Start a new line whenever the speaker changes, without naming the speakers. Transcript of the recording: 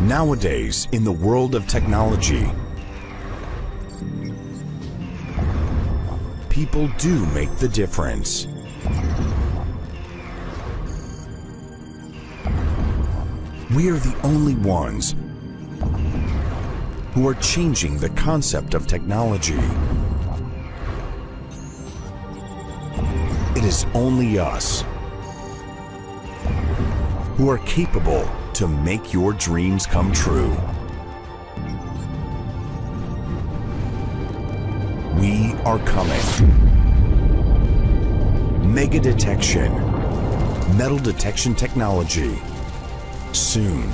Nowadays, in the world of technology, people do make the difference. We are the only ones who are changing the concept of technology. It is only us who are capable to make your dreams come true. We are coming. Mega detection, metal detection technology, soon.